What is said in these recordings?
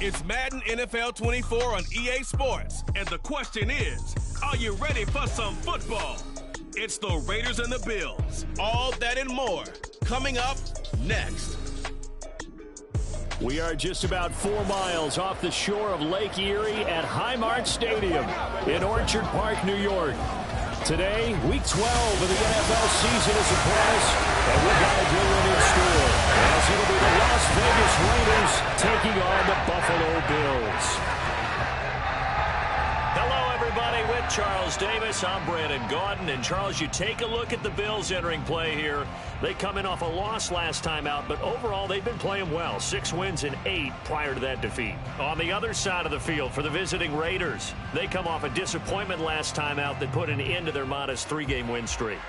It's Madden NFL 24 on EA Sports, and the question is, are you ready for some football? It's the Raiders and the Bills. All that and more coming up next. We are just about 4 miles off the shore of Lake Erie at Highmark Stadium in Orchard Park, New York. Today, Week 12 of the NFL season is upon us, and we've got a good one in store, as it'll be the Las Vegas Raiders taking on the Buffalo Bills. Hello, everybody. With Charles Davis, I'm Brandon Gaudin. And, Charles, you take a look at the Bills entering play here. They come in off a loss last time out, but overall they've been playing well. 6 wins and 8 prior to that defeat. On the other side of the field for the visiting Raiders, they come off a disappointment last time out that put an end to their modest 3-game win streak.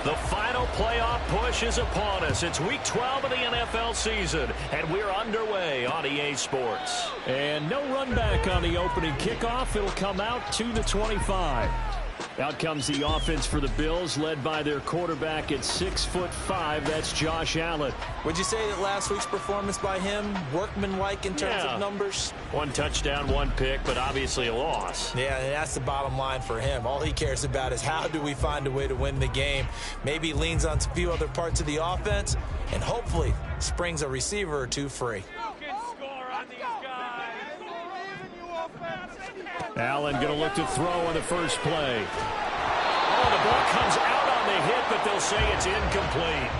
The final playoff push is upon us. It's Week 12 of the NFL season, and we're underway on EA Sports. And no run back on the opening kickoff. It'll come out to the 25. Out comes the offense for the Bills, led by their quarterback at 6'5". That's Josh Allen. Would you say that last week's performance by him, workmanlike in terms of numbers? 1 touchdown, 1 pick, but obviously a loss. Yeah, and that's the bottom line for him. All he cares about is how do we find a way to win the game. Maybe leans on a few other parts of the offense, and hopefully springs a receiver or two free. Allen going to look to throw on the first play. Oh, the ball comes out on the hit, but they'll say it's incomplete.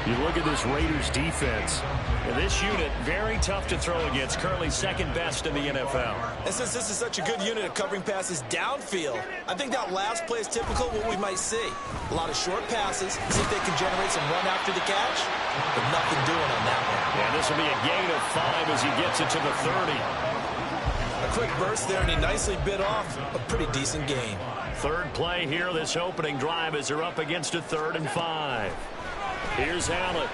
You look at this Raiders defense. And this unit, very tough to throw against, currently second best in the NFL. And since this is such a good unit of covering passes downfield, I think that last play is typical of what we might see. A lot of short passes, see if they can generate some run after the catch, but nothing doing on that one. Yeah, this will be a gain of 5 as he gets it to the 30. A quick burst there, and he nicely bit off a pretty decent gain. Third play here, this opening drive, as they're up against a 3rd and 5. Here's Allen.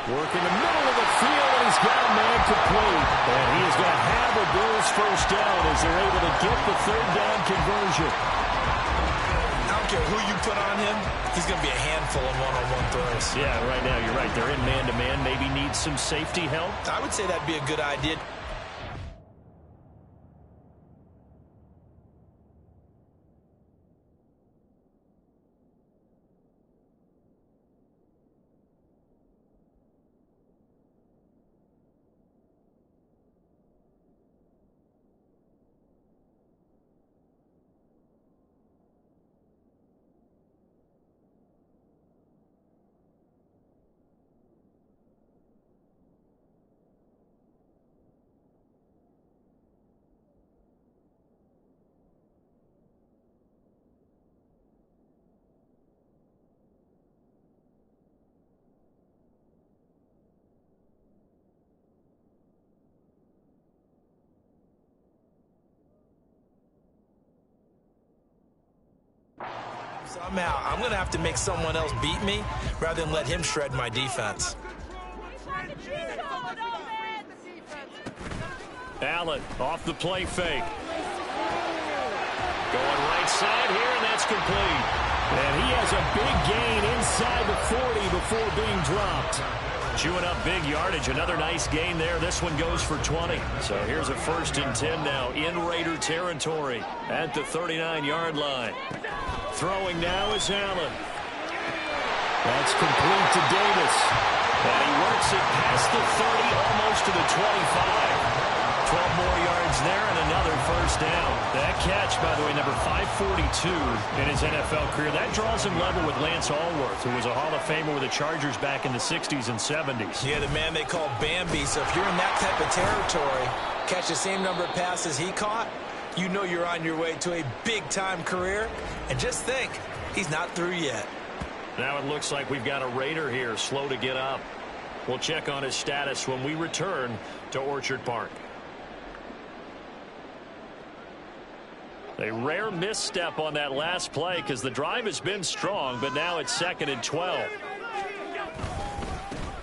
Working the middle of the field, and he's got a man complete. And he is going to have the Bills first down as they're able to get the 3rd down conversion. I don't care who you put on him, he's going to be a handful of one-on-one throws. Yeah, right now you're right. They're in man-to-man, maybe need some safety help. I would say that'd be a good idea. Somehow, I'm going to have to make someone else beat me rather than let him shred my defense. Allen off the play fake. Going right side here, and that's complete. And he has a big gain inside the 40 before being dropped. Chewing up big yardage. Another nice gain there. This one goes for 20. So here's a 1st and 10 now in Raider territory at the 39-yard line. Throwing now is Allen. That's complete to Davis. And he works it past the 30, almost to the 25. 12 more yards there and another first down. That catch, by the way, number 542 in his NFL career. That draws him level with Lance Allworth, who was a Hall of Famer with the Chargers back in the 60s and 70s. Yeah, the man they call Bambi. So if you're in that type of territory, catch the same number of passes he caught, you know you're on your way to a big-time career. And just think, he's not through yet. Now it looks like we've got a Raider here, slow to get up. We'll check on his status when we return to Orchard Park. A rare misstep on that last play because the drive has been strong, but now it's 2nd and 12.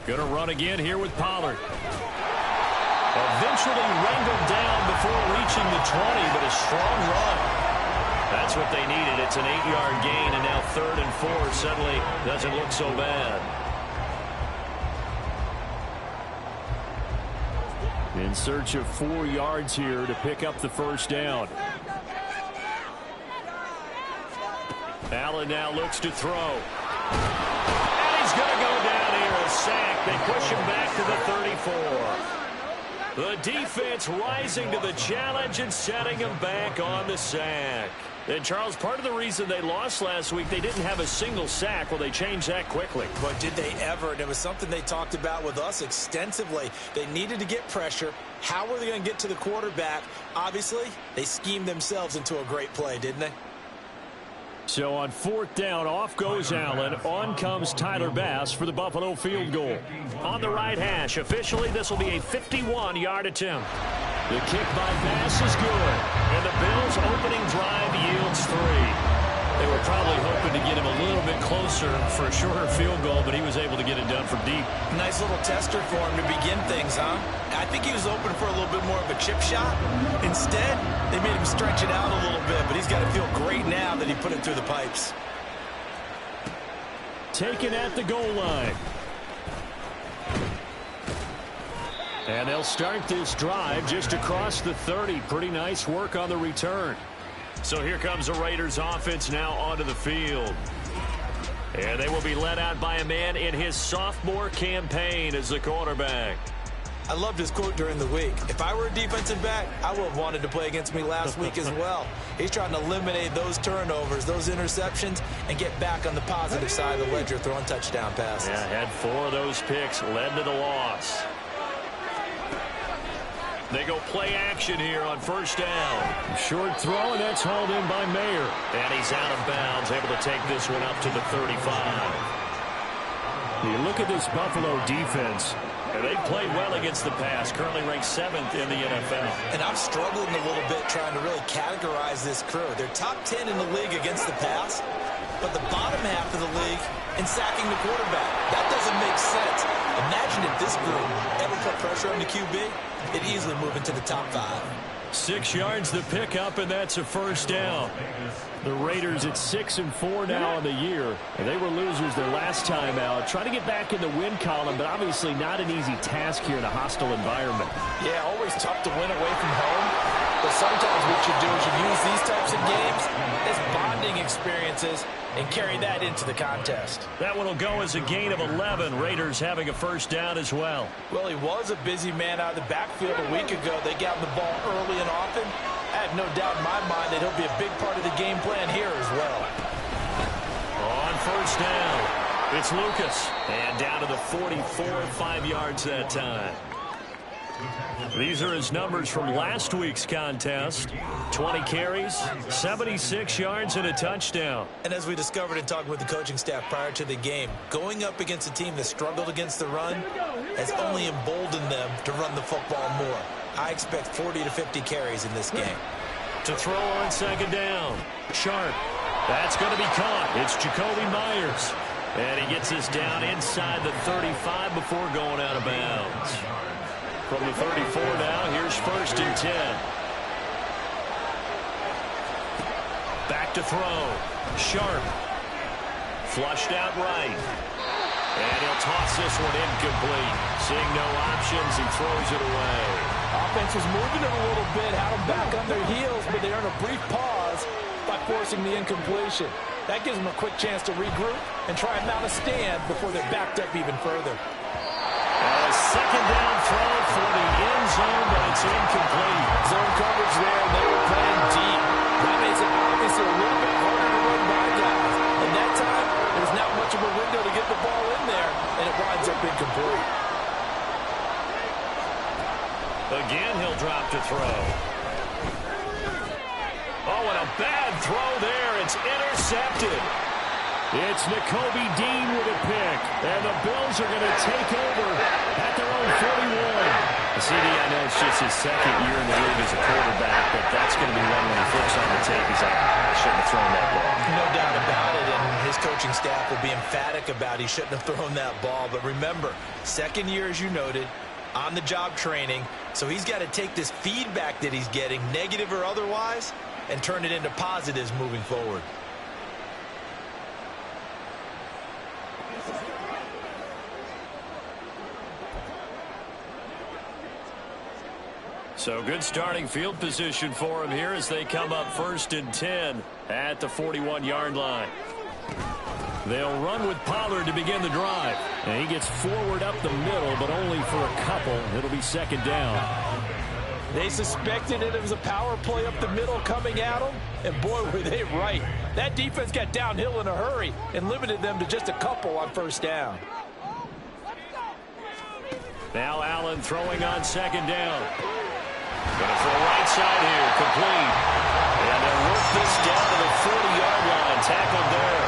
Going to run again here with Pollard. Eventually wrangled down before reaching the 20, but a strong run. That's what they needed. It's an 8-yard gain, and now 3rd and 4 suddenly doesn't look so bad. In search of 4 yards here to pick up the first down. Allen now looks to throw. And he's going to go down here, a sack. They push him back to the 34. The defense rising to the challenge and setting him back on the sack. And, Charles, part of the reason they lost last week, they didn't have a single sack. Well, they changed that quickly. But did they ever? And it was something they talked about with us extensively. They needed to get pressure. How were they going to get to the quarterback? Obviously, they schemed themselves into a great play, didn't they? So on 4th down, off goes Allen. On comes Tyler Bass for the Buffalo field goal. On the right hash, officially, this will be a 51-yard attempt. The kick by Bass is good. And the Bills' opening drive yields 3. They were probably hoping to get him a little bit closer for a shorter field goal, but he was able to get it done from deep. Nice little tester for him to begin things, huh? I think he was open for a little bit more of a chip shot. Instead, they made him stretch it out a little bit, but he's got to feel great now that he put it through the pipes. Taken at the goal line. And they'll start this drive just across the 30. Pretty nice work on the return. So here comes the Raiders offense now onto the field. And they will be led out by a man in his sophomore campaign as the quarterback. I loved his quote during the week. If I were a defensive back, I would have wanted to play against me last week as well. He's trying to eliminate those turnovers, those interceptions, and get back on the positive side of the ledger throwing touchdown passes. Yeah, had 4 of those picks, led to the loss. They go play action here on 1st down. Short throw, and that's hauled in by Mayer. And he's out of bounds, able to take this one up to the 35. You look at this Buffalo defense. They've played well against the pass, currently ranked 7th in the NFL. And I'm struggling a little bit trying to really categorize this crew. They're top 10 in the league against the pass, but the bottom half of the league in sacking the quarterback. That doesn't make sense. Imagine if this group ever put pressure on the QB, it'd easily move into the top 5. 6 yards the pickup, and that's a 1st down. The Raiders at 6-4 now on the year. And they were losers their last time out. Trying to get back in the win column, but obviously not an easy task here in a hostile environment. Yeah, always tough to win away from home. But sometimes what you do is you use these types of games as bonding experiences and carry that into the contest. That one will go as a gain of 11. Raiders having a 1st down as well. Well, he was a busy man out of the backfield a week ago. They got him the ball early and often. I have no doubt in my mind that he'll be a big part of the game plan here as well. On 1st down, it's Lucas. And down to the 44, 5 yards that time. These are his numbers from last week's contest. 20 carries, 76 yards, and a touchdown. And as we discovered in talking with the coaching staff prior to the game, going up against a team that struggled against the run has only emboldened them to run the football more. I expect 40 to 50 carries in this game. To throw on 2nd down, Sharp. That's going to be caught. It's Jacoby Myers. And he gets us down inside the 35 before going out of bounds. From the 34 now, here's 1st and 10. Back to throw. Sharp. Flushed out right. And he'll toss this one incomplete. Seeing no options, he throws it away. Offense was moving it a little bit, had them back on their heels, but they earn a brief pause by forcing the incompletion. That gives them a quick chance to regroup and try and mount a stand before they're backed up even further. A 2nd down throw for the end zone, but it's incomplete. Zone coverage there, and they were playing deep. That makes it obviously a little bit harder to run by guys. And that time, there's not much of a window to get the ball in there, and it winds up incomplete. Again, he'll drop to throw. Oh, and a bad throw there. It's intercepted. It's Nakobe Dean with a pick. And the Bills are going to take over at their own 41. CD, I know it's just his 2nd year in the league as a quarterback, but that's going to be one when he flips on the tape. He's like, I shouldn't have thrown that ball. No doubt about it, and his coaching coaching staff will be emphatic about he shouldn't have thrown that ball. But remember, second year, as you noted, on-the-job training. So he's got to take this feedback that he's getting, negative or otherwise, and turn it into positives moving forward. So good starting field position for him here as they come up 1st and 10 at the 41-yard line. They'll run with Pollard to begin the drive. And he gets forward up the middle, but only for a couple. It'll be 2nd down. They suspected it was a power play up the middle coming at them, and boy, were they right. That defense got downhill in a hurry and limited them to just a couple on 1st down. Now Allen throwing on 2nd down. Going to throw right side here, complete. And they'll work this down to the 40-yard line, tackled there.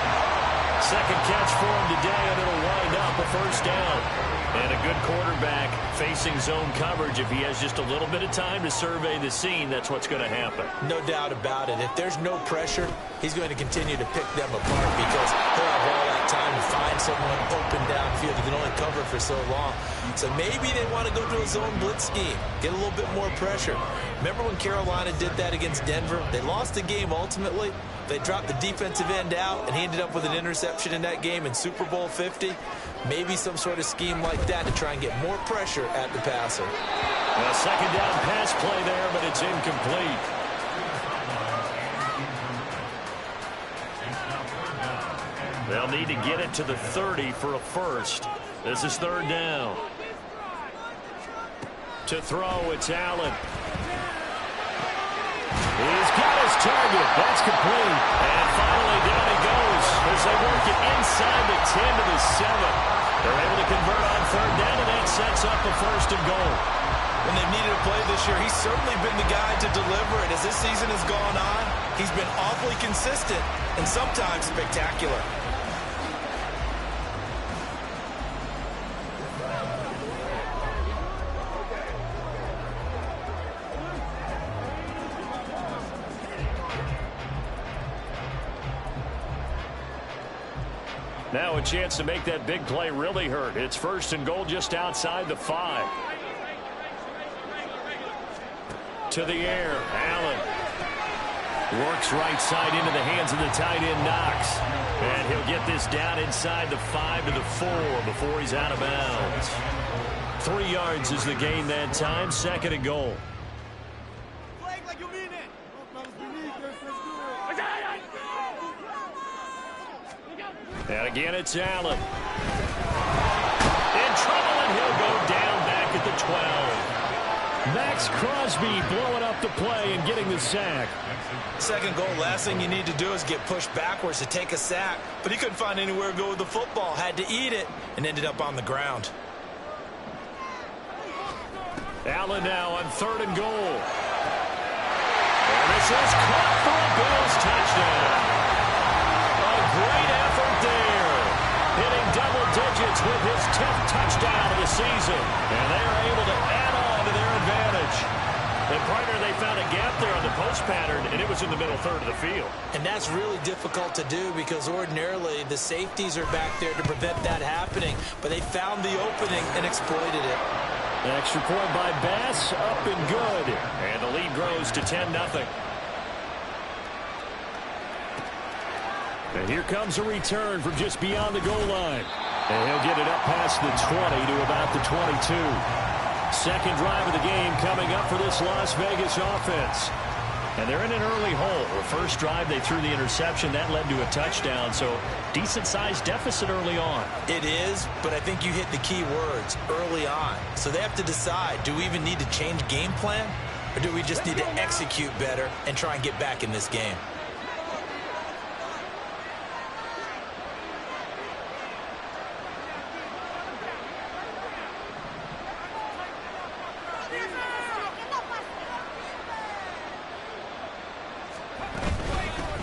Second catch for him today, and it'll wind up a 1st down. And a good quarterback facing zone coverage. If he has just a little bit of time to survey the scene, that's what's going to happen. No doubt about it. If there's no pressure, he's going to continue to pick them apart because he'll have all that time to find someone open downfield. He can only cover for so long. So maybe they want to go to a zone blitz scheme, get a little bit more pressure. Remember when Carolina did that against Denver? They lost the game ultimately. They dropped the defensive end out, and he ended up with an interception in that game in Super Bowl 50. Maybe some sort of scheme like that to try and get more pressure at the passer. A 2nd down pass play there, but it's incomplete. They'll need to get it to the 30 for a first. This is 3rd down. To throw, it's Allen. He's got his target. That's complete. And finally down he goes as they work it inside the 10 to the 7. They're able to convert on 3rd down, and that sets up a 1st and goal. When they've needed a play this year, he's certainly been the guy to deliver it. As this season has gone on, he's been awfully consistent and sometimes spectacular. Now a chance to make that big play really hurt. It's 1st and goal just outside the 5. To the air, Allen. Works right side into the hands of the tight end, Knox. And he'll get this down inside the 5 to the 4 before he's out of bounds. 3 yards is the gain that time, 2nd and goal. And again, it's Allen. In trouble, and he'll go down back at the 12. Max Crosby blowing up the play and getting the sack. 2nd goal, last thing you need to do is get pushed backwards to take a sack. But he couldn't find anywhere to go with the football. Had to eat it and ended up on the ground. Allen now on 3rd and goal. And this is caught for a Bills touchdown. Great effort there. Hitting double digits with his 10th touchdown of the season. And they are able to add on to their advantage. And partner, they found a gap there on the post pattern, and it was in the middle 3rd of the field. And that's really difficult to do because ordinarily the safeties are back there to prevent that happening. But they found the opening and exploited it. An extra point by Bass, up and good. And the lead grows to 10-0. And here comes a return from just beyond the goal line. And he'll get it up past the 20 to about the 22. 2nd drive of the game coming up for this Las Vegas offense. And they're in an early hole. The first drive, they threw the interception. That led to a touchdown. So decent-sized deficit early on. It is, but I think you hit the key words, early on. So they have to decide, do we even need to change game plan? Or do we just need to execute better and try and get back in this game?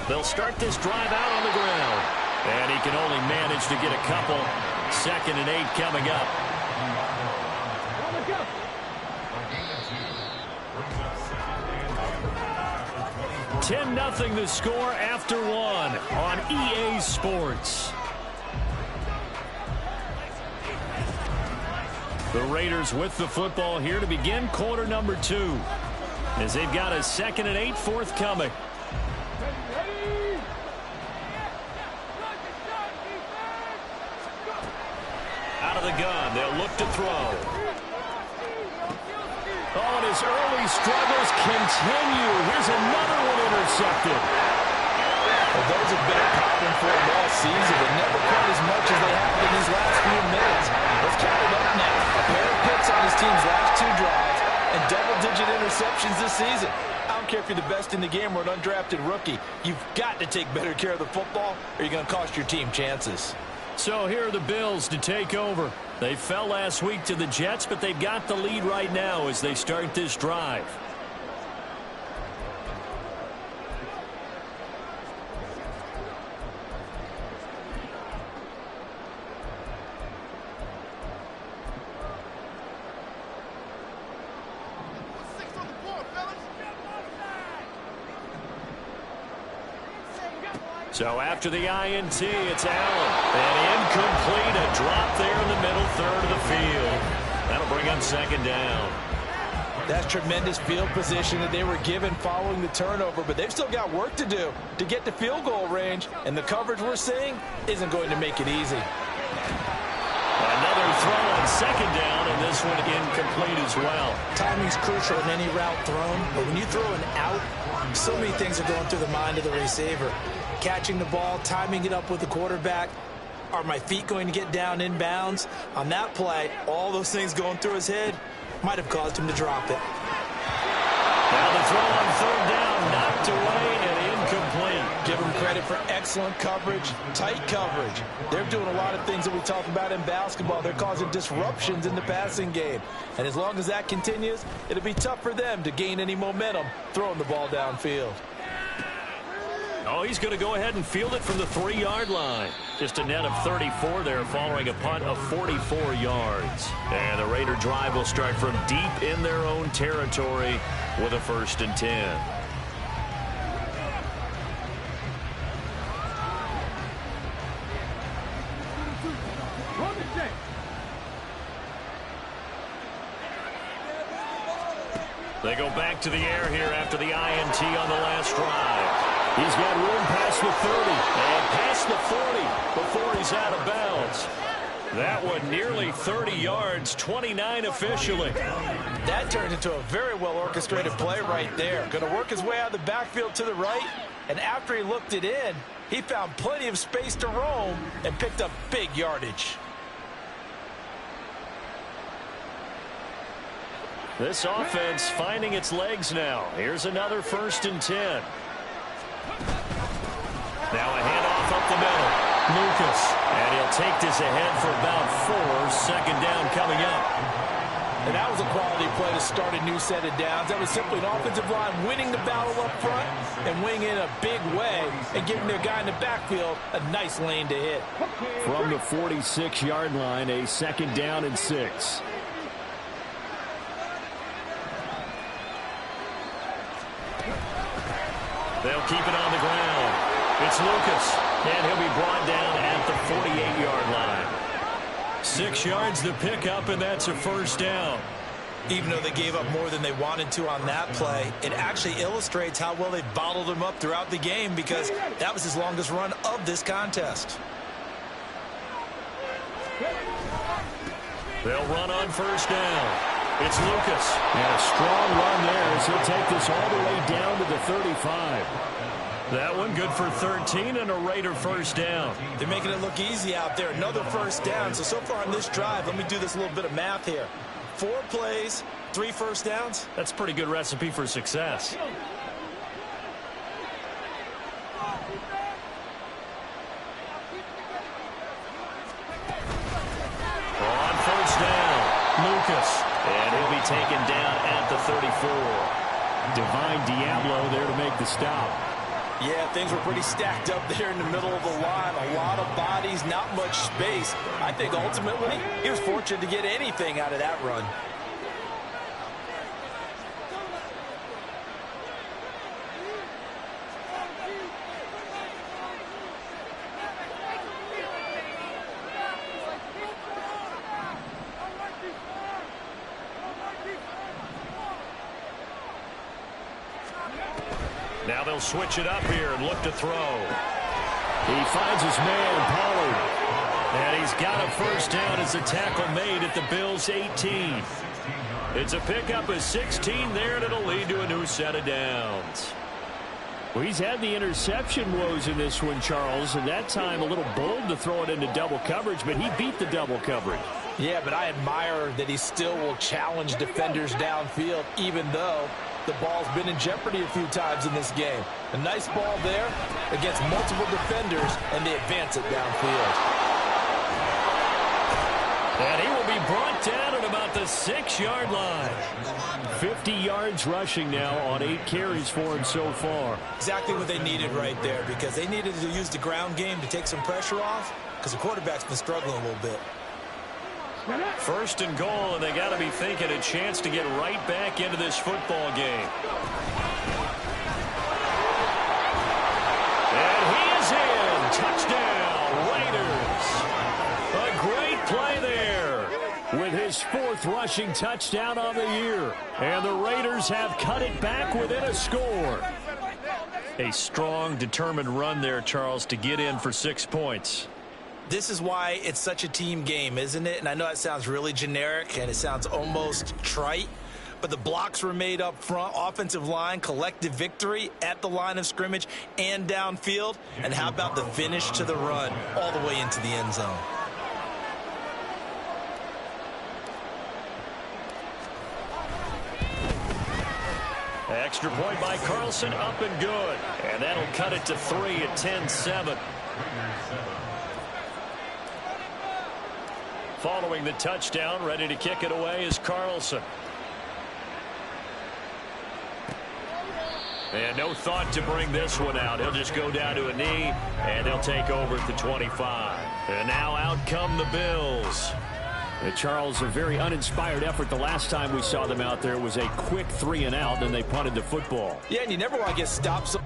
They'll start this drive out on the ground. And he can only manage to get a couple. 2nd and 8 coming up. $10-0 the score after 1 on EA Sports. The Raiders with the football here to begin quarter number 2, as they've got a 2nd and 8 forthcoming. Out of the gun, they'll look to throw. Oh, and his early struggles continue. Here's another one intercepted. Well, those have been a problem for them all season, but never quite as much as they have in these last few minutes. Let's count it up now. A pair of picks on his team's last 2 drives and double-digit interceptions this season. I don't care if you're the best in the game or an undrafted rookie. You've got to take better care of the football or you're going to cost your team chances. So here are the Bills to take over. They fell last week to the Jets, but they've got the lead right now as they start this drive. So after the INT, it's Allen. And incomplete, a drop there in the middle third of the field. That'll bring up 2nd down. That's tremendous field position that they were given following the turnover, but they've still got work to do to get to field goal range, and the coverage we're seeing isn't going to make it easy. Another throw on 2nd down, and this one incomplete as well. Timing's crucial in any route thrown, but when you throw an out, so many things are going through the mind of the receiver. Catching the ball, timing it up with the quarterback. Are my feet going to get down in bounds? On that play, all those things going through his head might have caused him to drop it. Now the throw on 3rd down, knocked away and incomplete. Give them credit for excellent coverage, tight coverage. They're doing a lot of things that we talk about in basketball. They're causing disruptions in the passing game. And as long as that continues, it'll be tough for them to gain any momentum throwing the ball downfield. Oh, he's going to go ahead and field it from the 3-yard line. Just a net of 34 there following a punt of 44 yards. And the Raider drive will start from deep in their own territory with a 1st and 10. They go back to the air here after the INT on the last drive. He's got room past the 30 and past the 40 before he's out of bounds. That one nearly 30 yards, 29 officially. That turned into a very well-orchestrated play right there. Going to work his way out of the backfield to the right, and after he looked it in, he found plenty of space to roam and picked up big yardage. This offense finding its legs now. Here's another 1st and 10. Now a handoff up the middle. Lucas. And he'll take this ahead for about 4. 2nd down coming up. And that was a quality play to start a new set of downs. That was simply an offensive line winning the battle up front and winning in a big way and giving their guy in the backfield a nice lane to hit. From the 46-yard line, a 2nd down and 6. They'll keep it on the ground. It's Lucas, and he'll be brought down at the 48-yard line. 6 yards to pick up, and that's a 1st down. Even though they gave up more than they wanted to on that play, it actually illustrates how well they bottled him up throughout the game because that was his longest run of this contest. They'll run on 1st down. It's Lucas. And a strong run there as he'll take this all the way down to the 35. That one good for 13 and a Raider 1st down. They're making it look easy out there. Another 1st down. So far on this drive, let me do this little bit of math here. 4 plays, 3 1st downs. That's a pretty good recipe for success. On 1st down, Lucas. And he'll be taken down at the 34. Divine Diablo there to make the stop. Yeah, things were pretty stacked up there in the middle of the line. A lot of bodies, not much space. I think ultimately he was fortunate to get anything out of that run. Now they'll switch it up here and look to throw. He finds his man, Pollard. And he's got a first down as a tackle made at the Bills' 18. It's a pickup of 16 there, and it'll lead to a new set of downs. Well, he's had the interception woes in this one, Charles, and that time a little bold to throw it into double coverage, but he beat the double coverage. Yeah, but I admire that he still will challenge defenders downfield, even though the ball's been in jeopardy a few times in this game. A nice ball there against multiple defenders, and they advance it downfield. And he will be brought down at about the 6-yard line. 50 yards rushing now on 8 carries for him so far. Exactly what they needed right there, because they needed to use the ground game to take some pressure off, because the quarterback's been struggling a little bit. First and goal, and they got to be thinking a chance to get right back into this football game. And he is in. Touchdown, Raiders. A great play there. With his 4th rushing touchdown on the year. And the Raiders have cut it back within a score. A strong, determined run there, Charles, to get in for 6 points. This is why it's such a team game, isn't it? And I know that sounds really generic and it sounds almost trite, but the blocks were made up front, offensive line, collective victory at the line of scrimmage and downfield. And how about the finish to the run all the way into the end zone? Extra point by Carlson, up and good. And that'll cut it to 3 at 10-7. Following the touchdown, ready to kick it away is Carlson. And no thought to bring this one out. He'll just go down to a knee, and they'll take over at the 25. And now out come the Bills. Charles, a very uninspired effort. The last time we saw them out there was a quick 3 and out, and they punted the football. Yeah, and you never want to get stopped. So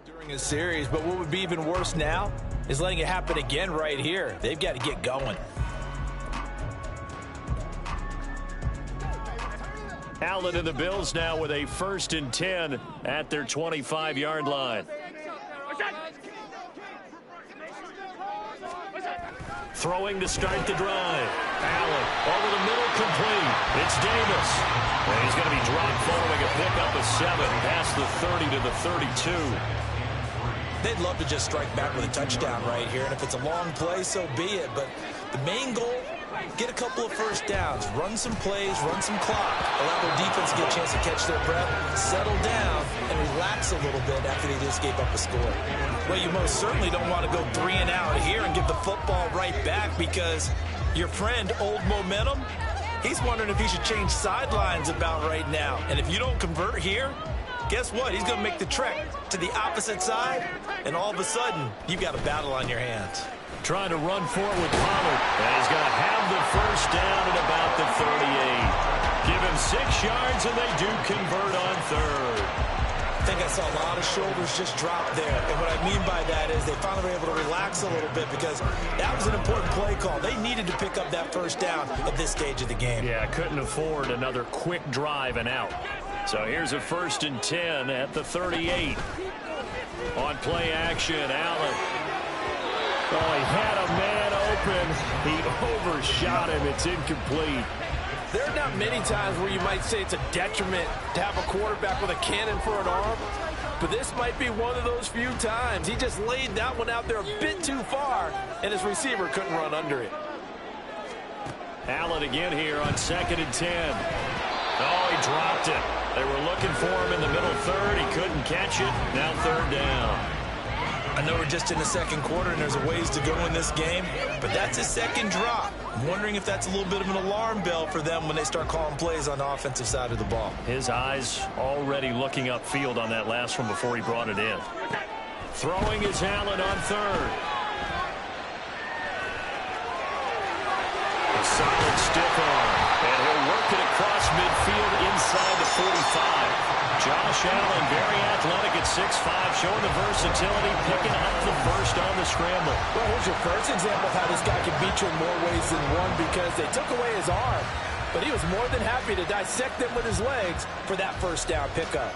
during a series, but what would be even worse now is letting it happen again right here. They've got to get going. Allen and the Bills now with a 1st and 10 at their 25-yard line. Throwing to start the drive. Allen over the middle, complete. It's Davis. And he's going to be dropped following a pickup of 7 past the 30 to the 32. They'd love to just strike back with a touchdown right here, and if it's a long play, so be it. But the main goal, get a couple of first downs, run some plays, run some clock, allow their defense to get a chance to catch their breath, settle down, and relax a little bit after they just gave up a score. Well, you most certainly don't want to go 3 and out here and give the football right back, because your friend, Old Momentum, he's wondering if he should change sidelines about right now. And if you don't convert here, guess what? He's going to make the trek to the opposite side, and all of a sudden, you've got a battle on your hands. Trying to run forward with Pollard, and he's going to have the first down at about the 38. Give him 6 yards, and they do convert on 3rd. I think I saw a lot of shoulders just drop there, and what I mean by that is they finally were able to relax a little bit, because that was an important play call. They needed to pick up that first down at this stage of the game. Yeah, couldn't afford another quick drive and out. So here's a 1st and 10 at the 38. On play action, Allen. Oh, he had a man open. He overshot him. It's incomplete. There are not many times where you might say it's a detriment to have a quarterback with a cannon for an arm, but this might be one of those few times. He just laid that one out there a bit too far, and his receiver couldn't run under it. Allen again here on 2nd and 10. Oh, he dropped it. They were looking for him in the middle 3rd. He couldn't catch it. Now 3rd down. I know we're just in the second quarter and there's a ways to go in this game, but that's his second drop. I'm wondering if that's a little bit of an alarm bell for them when they start calling plays on the offensive side of the ball. His eyes already looking upfield on that last one before he brought it in. Throwing is Allen on third. A solid stiff arm, and he'll work it across midfield inside the 45. Josh Allen, very athletic at 6'5", showing the versatility, picking up the first on the scramble. Well, here's your first example of how this guy can beat you in more ways than one, because they took away his arm, but he was more than happy to dissect them with his legs for that first down pickup.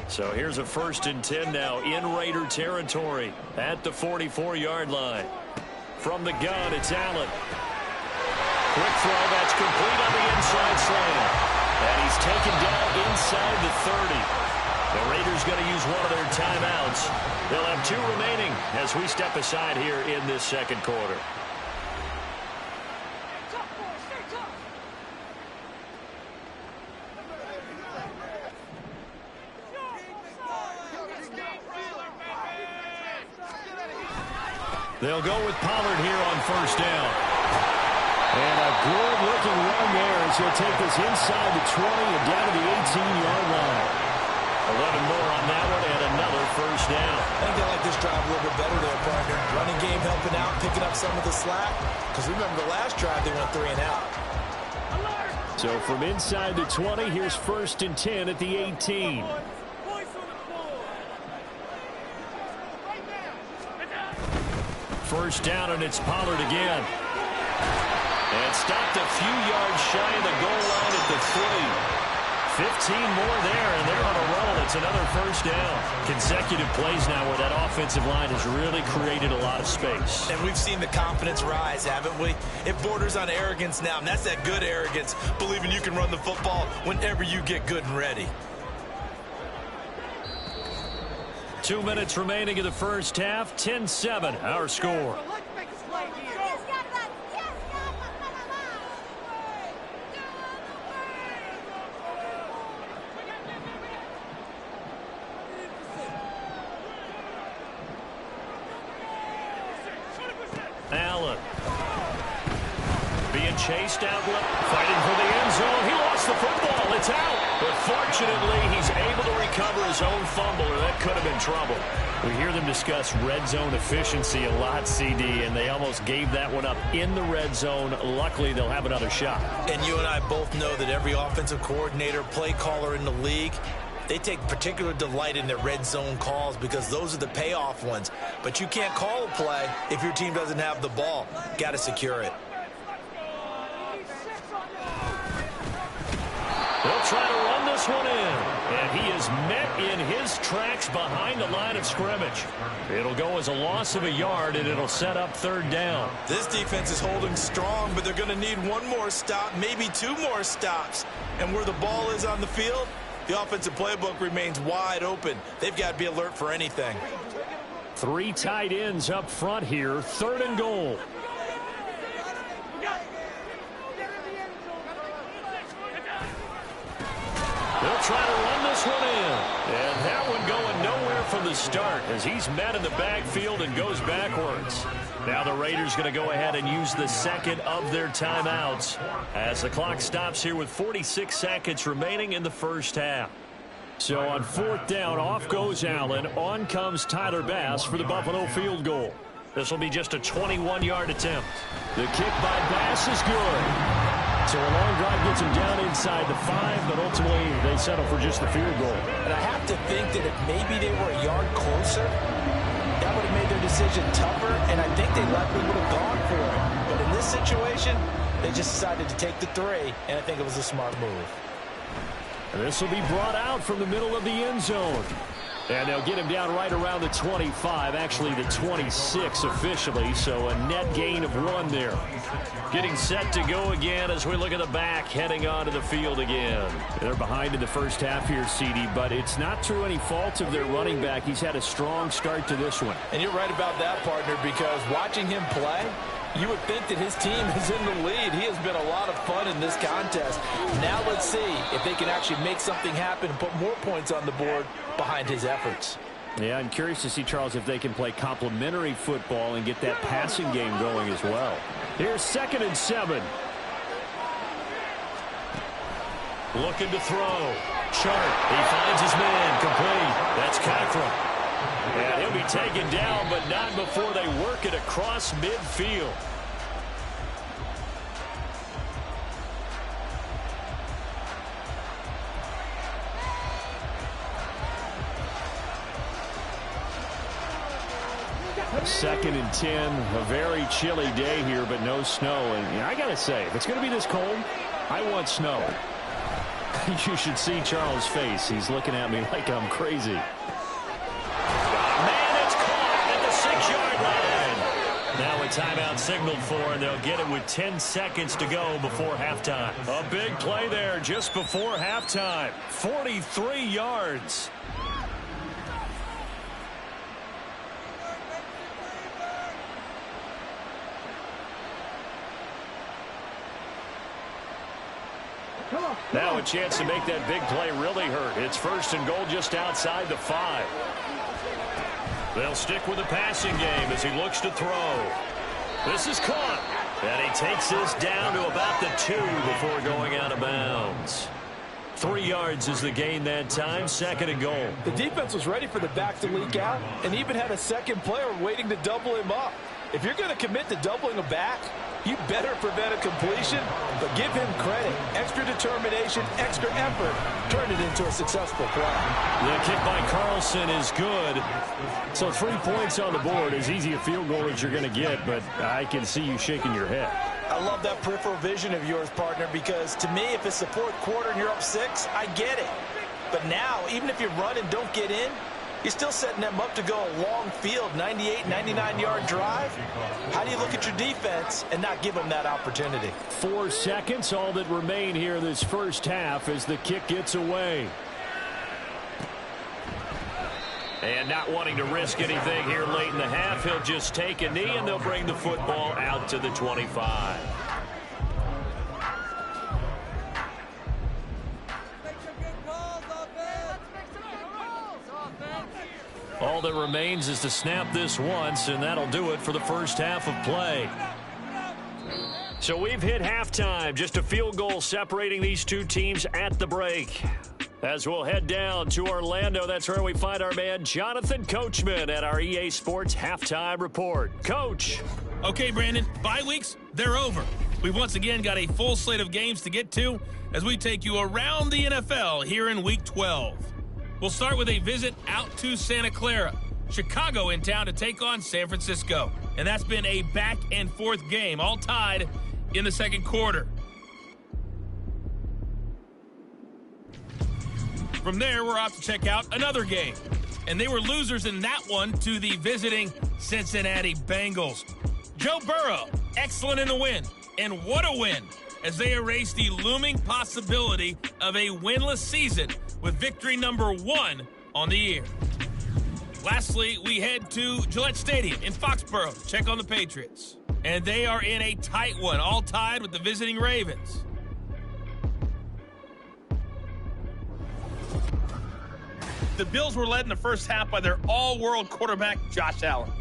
So here's a 1st and 10 now in Raider territory at the 44-yard line. From the gun, it's Allen. Quick throw, that's complete on the inside slant. And he's taken down inside the 30. The Raiders going to use one of their timeouts. They'll have 2 remaining as we step aside here in this second quarter. They'll go with Pollard here on 1st down. And a good-looking run there as he'll take this inside the 20 and down to the 18-yard line. 11 more on that one and another 1st down. I think they like this drive a little bit better there, partner. Running game helping out, picking up some of the slack. Because remember the last drive, they went 3 and out. So from inside the 20, here's 1st and 10 at the 18. First down, and it's Pollard again. And stopped a few yards shy of the goal line at the 3. 15 more there, and they're on a roll. It's another 1st down. Consecutive plays now where that offensive line has really created a lot of space. And we've seen the confidence rise, haven't we? It borders on arrogance now, and that's that good arrogance, believing you can run the football whenever you get good and ready. 2 minutes remaining in the first half. 10-7, our score. Allen being chased out, fighting for the end zone. He lost the football. It's out. But fortunately, he's able to recover his own fumble, or that could have been trouble. We hear them discuss red zone efficiency a lot, CD, and they almost gave that one up in the red zone. Luckily, they'll have another shot. And you and I both know that every offensive coordinator, play caller in the league, they take particular delight in their red zone calls because those are the payoff ones. But you can't call a play if your team doesn't have the ball. Got to secure it. They'll try to run this one in, and he is met in his tracks behind the line of scrimmage. It'll go as a loss of a yard, and it'll set up 3rd down. This defense is holding strong, but they're going to need one more stop, maybe 2 more stops. And where the ball is on the field, the offensive playbook remains wide open. They've got to be alert for anything. 3 tight ends up front here, 3rd and goal. They'll try to run this one in. And that one going nowhere from the start as he's met in the backfield and goes backwards. Now the Raiders going to go ahead and use the second of their timeouts as the clock stops here with 46 seconds remaining in the first half. So on 4th down, off goes Allen. On comes Tyler Bass for the Buffalo field goal. This will be just a 21-yard attempt. The kick by Bass is good. So a long drive gets him down inside the 5, but ultimately they settle for just the field goal. And I have to think that if maybe they were a yard closer, that would have made their decision tougher, and I think they likely would have gone for it. But in this situation, they just decided to take the 3, and I think it was a smart move. And this will be brought out from the middle of the end zone. And they'll get him down right around the 25, actually the 26 officially, so a net gain of 1 there. Getting set to go again as we look at the back, heading onto the field again. They're behind in the first half here, CD, but it's not through any fault of their running back. He's had a strong start to this one. And you're right about that, partner, because watching him play, You would think that his team is in the lead. He has been a lot of fun in this contest. Now let's see if they can actually make something happen and put more points on the board behind his efforts. Yeah, I'm curious to see, Charles, if they can play complementary football and get that passing game going as well. Here's 2nd and 7. Looking to throw. Sharp. He finds his man. Complete. That's Cockrell. And he'll be taken down, but not before they work it across midfield. Second and 10, a very chilly day here, but no snow. And I got to say, if it's going to be this cold, I want snow. You should see Charles' face. He's looking at me like I'm crazy. Man, it's caught at the 6-yard line. Now a timeout signaled for, and they'll get it with 10 seconds to go before halftime. A big play there just before halftime. 43 yards. Now a chance to make that big play really hurt. It's 1st and goal just outside the 5. They'll stick with the passing game as he looks to throw. This is caught. And he takes this down to about the 2 before going out of bounds. 3 yards is the gain that time. 2nd and goal. The defense was ready for the back to leak out and even had a second player waiting to double him up. If you're going to commit to doubling a back, you better prevent a completion, but give him credit. Extra determination, extra effort, turn it into a successful play. The kick by Carlson is good. So 3 points on the board, as easy a field goal as you're going to get, but I can see you shaking your head. I love that peripheral vision of yours, partner, because to me, if it's the 4th quarter and you're up 6, I get it. But now, even if you run and don't get in, you're still setting them up to go a long field, 98, 99-yard drive. How do you look at your defense and not give them that opportunity? 4 seconds, all that remain here this first half as the kick gets away. And not wanting to risk anything here late in the half, he'll just take a knee and they'll bring the football out to the 25. All that remains is to snap this once, and that'll do it for the first half of play. So we've hit halftime. Just a field goal separating these two teams at the break. As we'll head down to Orlando, that's where we find our man Jonathan Coachman at our EA Sports Halftime Report. Coach. Okay, Brandon, bye weeks, they're over. We've once again got a full slate of games to get to as we take you around the NFL here in Week 12. We'll start with a visit out to Santa Clara. Chicago in town to take on San Francisco. And that's been a back-and-forth game, all tied in the second quarter. From there, we're off to check out another game. And they were losers in that one to the visiting Cincinnati Bengals. Joe Burrow, excellent in the win. And what a win, as they erase the looming possibility of a winless season with victory number 1 on the year. Lastly, we head to Gillette Stadium in Foxborough to check on the Patriots. And they are in a tight one, all tied with the visiting Ravens. The Bills were led in the first half by their all-world quarterback, Josh Allen.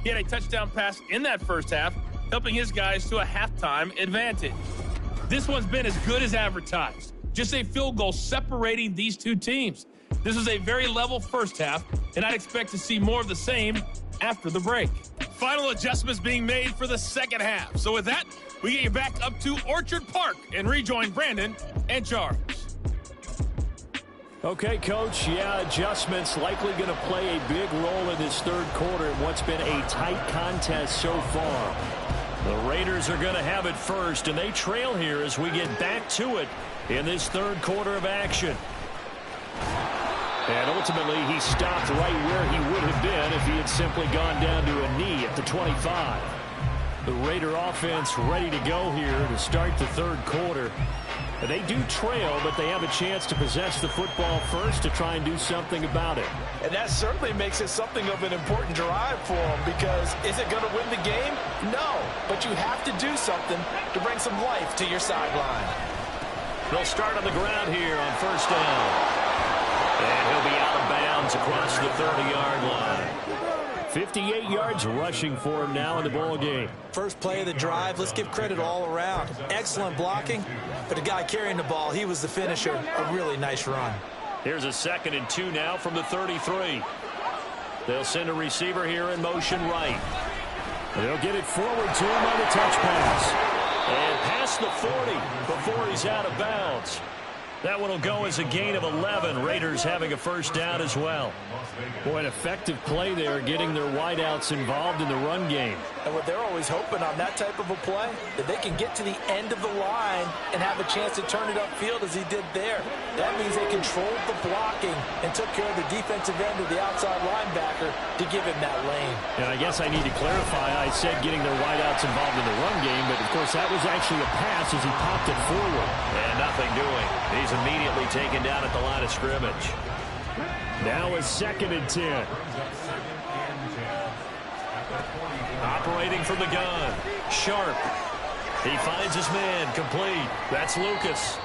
He had a touchdown pass in that first half, helping his guys to a halftime advantage. This one's been as good as advertised. Just a field goal separating these two teams. This is a very level first half, and I'd expect to see more of the same after the break. Final adjustments being made for the second half. So with that, we get you back up to Orchard Park and rejoin Brandon and Charles. Okay, Coach, adjustments likely going to play a big role in this third quarter in what's been a tight contest so far. The Raiders are going to have it first, and they trail here as we get back to it in this third quarter of action. And ultimately, he stopped right where he would have been if he had simply gone down to a knee at the 25. The Raider offense ready to go here to start the third quarter. They do trail, but they have a chance to possess the football first to try and do something about it. And that certainly makes it something of an important drive for them, because is it going to win the game? No, but you have to do something to bring some life to your sideline. They'll start on the ground here on first down. And he'll be out of bounds across the 30-yard line. 58 yards rushing for him now in the ball game. First play of the drive, let's give credit all around. Excellent blocking, but the guy carrying the ball, he was the finisher. A really nice run. Here's a 2nd and 2 now from the 33. They'll send a receiver here in motion right. They'll get it forward to him on the touch pass. And past the 40 before he's out of bounds. That one will go as a gain of 11. Raiders having a first down as well. Boy, an effective play there, getting their wideouts involved in the run game. And what they're always hoping on that type of a play, that they can get to the end of the line and have a chance to turn it upfield as he did there. That means they controlled the blocking and took care of the defensive end of the outside linebacker to give him that lane. And I guess I need to clarify, I said getting their wideouts involved in the run game, but of course that was actually a pass as he popped it forward. And nothing doing. He's immediately taken down at the line of scrimmage. Now a 2nd and 10. Operating from the gun. Sharp. He finds his man. Complete. That's Lucas.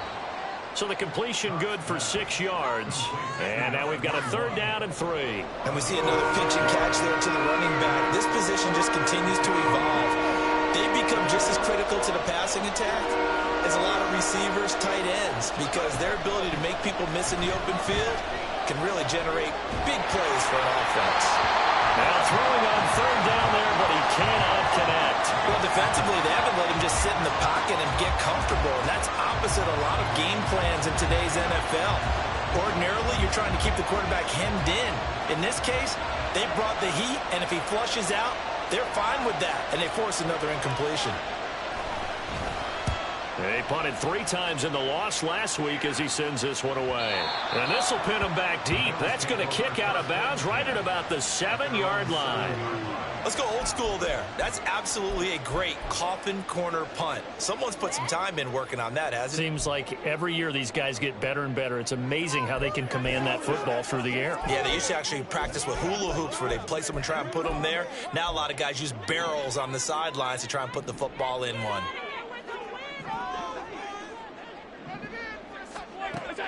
So the completion good for 6 yards. And now we've got a 3rd down and 3. And we see another pitch and catch there to the running back. This position just continues to evolve. They become just as critical to the passing attack as a lot of receivers, tight ends, because their ability to make people miss in the open field can really generate big plays for an offense. Now throwing on 3rd down there, but he cannot connect. Well, defensively, they haven't let him just sit in the pocket and get comfortable, and that's opposite a lot of game plans in today's NFL. Ordinarily, you're trying to keep the quarterback hemmed in. In this case, they brought the heat, and if he flushes out, they're fine with that, and they force another incompletion. They punted 3 times in the loss last week as he sends this one away. And this will pin him back deep. That's going to kick out of bounds right at about the 7-yard line. Let's go old school there. That's absolutely a great coffin corner punt. Someone's put some time in working on that, hasn't it? Seems like every year these guys get better and better. It's amazing how they can command that football through the air. Yeah, they used to actually practice with hula hoops where they place them and try and put them there. Now a lot of guys use barrels on the sidelines to try and put the football in one.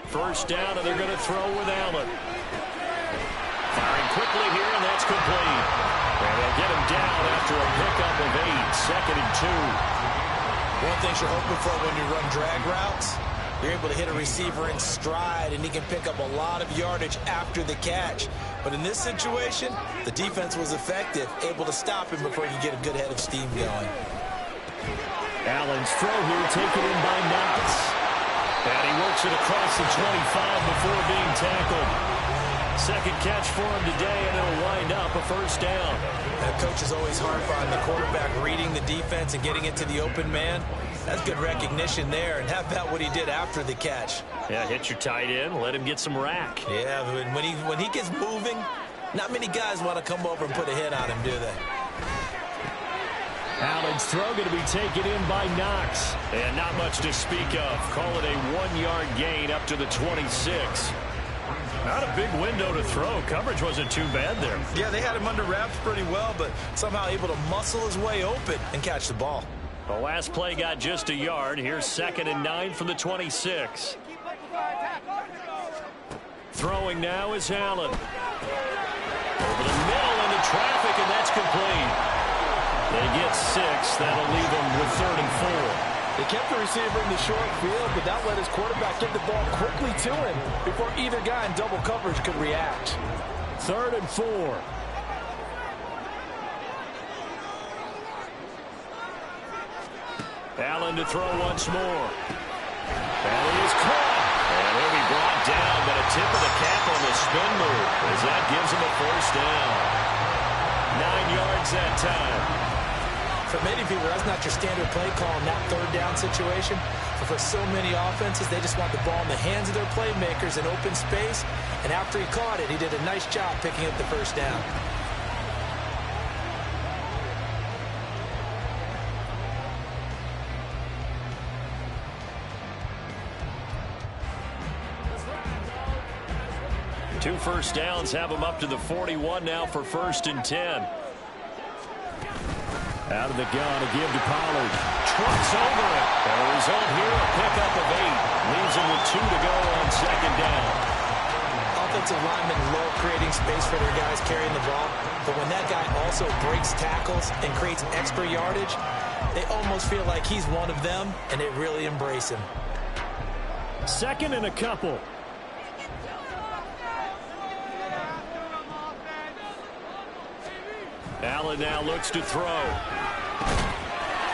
First down, and they're going to throw with Allen. Firing quickly here, and that's complete. And they'll get him down after a pickup of 8, 2nd and 2. One thing you're hoping for when you run drag routes, you're able to hit a receiver in stride, and he can pick up a lot of yardage after the catch. But in this situation, the defense was effective, able to stop him before he could get a good head of steam going. Allen's throw here taken in by Knox. And he works it across the 25 before being tackled. 2nd catch for him today, and it'll wind up a first down. And coach is always hard on the quarterback reading the defense and getting it to the open man. That's good recognition there. And how about what he did after the catch? Yeah, hit your tight end, let him get some rack. Yeah, when he gets moving, not many guys want to come over and put a hit on him, do they? Allen's throw going to be taken in by Knox. And not much to speak of. Call it a 1-yard gain up to the 26. Not a big window to throw. Coverage wasn't too bad there. Yeah, they had him under wraps pretty well, but somehow able to muscle his way open and catch the ball. The last play got just a yard. Here's 2nd and 9 from the 26. Throwing now is Allen. Over the middle into traffic, and that's complete. They get 6. That'll leave them with 3rd and 4. They kept the receiver in the short field, but that let his quarterback get the ball quickly to him before either guy in double coverage could react. 3rd and 4. Allen to throw once more. And he is caught. And he'll be brought down, but a tip of the cap on the spin move as that gives him a first down. 9 yards that time. For many people, that's not your standard play call in that 3rd down situation. But for so many offenses, they just want the ball in the hands of their playmakers in open space. And after he caught it, he did a nice job picking up the first down. 2 first downs have him up to the 41 now for 1st and 10. Out of the gun, a give to Pollard. Trucks over it. And the result here, a pickup of 8. Leaves him with 2 to go on 2nd down. Offensive linemen love creating space for their guys carrying the ball. But when that guy also breaks tackles and creates extra yardage, they almost feel like he's one of them, and they really embrace him. 2nd and a couple. Allen now looks to throw.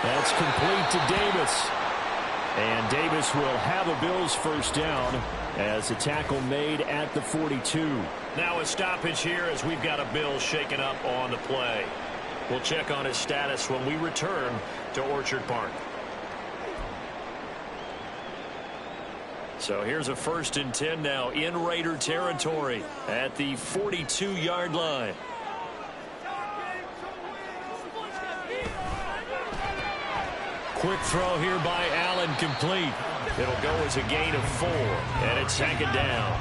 That's complete to Davis. And Davis will have a Bills first down as a tackle made at the 42. Now a stoppage here as we've got a Bills shaken up on the play. We'll check on his status when we return to Orchard Park. So here's a 1st and 10 now in Raider territory at the 42-yard line. Quick throw here by Allen, complete. It'll go as a gain of 4, and it's 2nd down.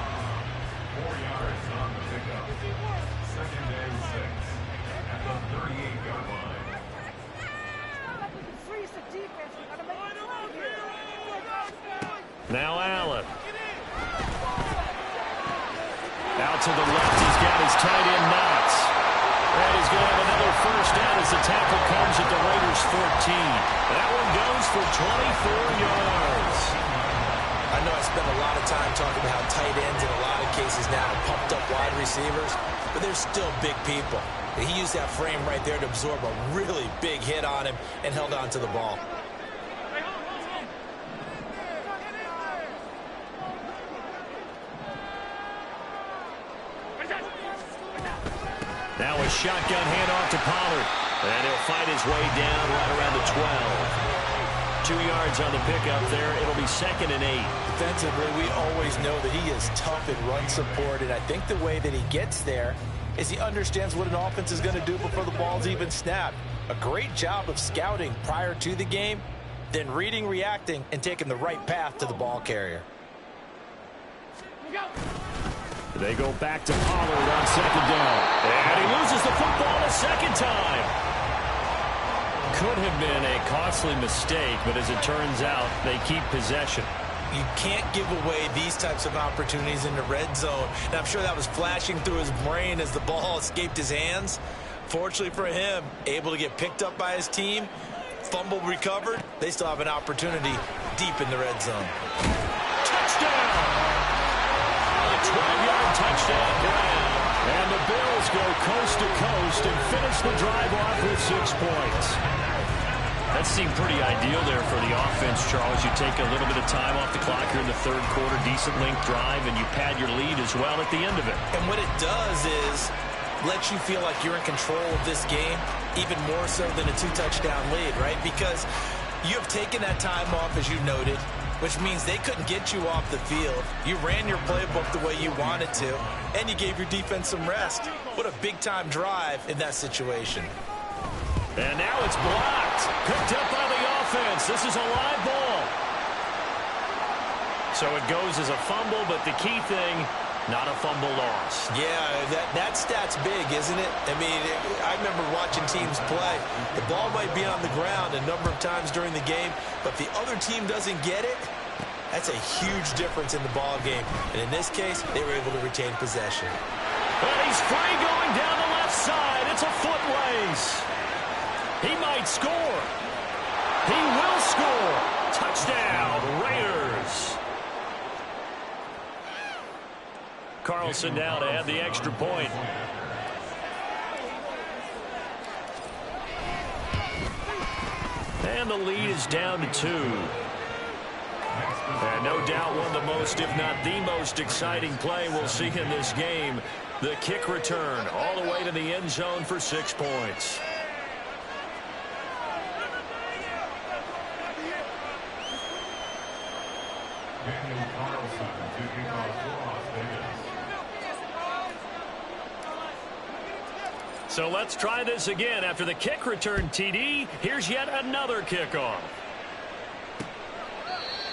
Now Allen. Out to the left, he's got his tight end Knox. And he's going to have another first down as the tackle comes at the Raiders' 14. That one goes for 24 yards. I know I spent a lot of time talking about how tight ends in a lot of cases now pumped up wide receivers, but they're still big people. He used that frame right there to absorb a really big hit on him and held on to the ball. Now a shotgun handoff to Pollard. And he'll fight his way down right around the 12. 2 yards on the pickup there. It'll be 2nd and 8. Defensively, we always know that he is tough in run support, and I think the way that he gets there is he understands what an offense is going to do before the ball's even snapped. A great job of scouting prior to the game, then reading, reacting, and taking the right path to the ball carrier. They go back to Pollard on 2nd down. And he loses the football a 2nd time. Could have been a costly mistake, but as it turns out, they keep possession. You can't give away these types of opportunities in the red zone. And I'm sure that was flashing through his brain as the ball escaped his hands. Fortunately for him, able to get picked up by his team, fumble recovered. They still have an opportunity deep in the red zone. Touchdown! 12-yard touchdown grab. And the Bills go coast to coast and finish the drive off with 6 points. That seemed pretty ideal there for the offense, Charles. You take a little bit of time off the clock here in the 3rd quarter, decent length drive, and you pad your lead as well at the end of it. And what it does is let you feel like you're in control of this game, even more so than a 2-touchdown lead, right? Because you have taken that time off, as you noted, which means they couldn't get you off the field. You ran your playbook the way you wanted to, and you gave your defense some rest. What a big-time drive in that situation. And now it's blocked. Picked up by the offense. This is a live ball. So it goes as a fumble, but the key thing, not a fumble loss. Yeah, that stat's big, isn't it? I mean, I remember watching teams play. The ball might be on the ground a number of times during the game, but if the other team doesn't get it, that's a huge difference in the ball game. And in this case, they were able to retain possession. And he's free going down the left side. It's a foot race. He might score. He will score. Touchdown, Raiders. Carlson now to add the extra point. And the lead is down to 2. And no doubt one of the most, if not the most exciting play we'll see in this game. The kick return all the way to the end zone for 6 points. So let's try this again. After the kick return, TD, here's yet another kickoff.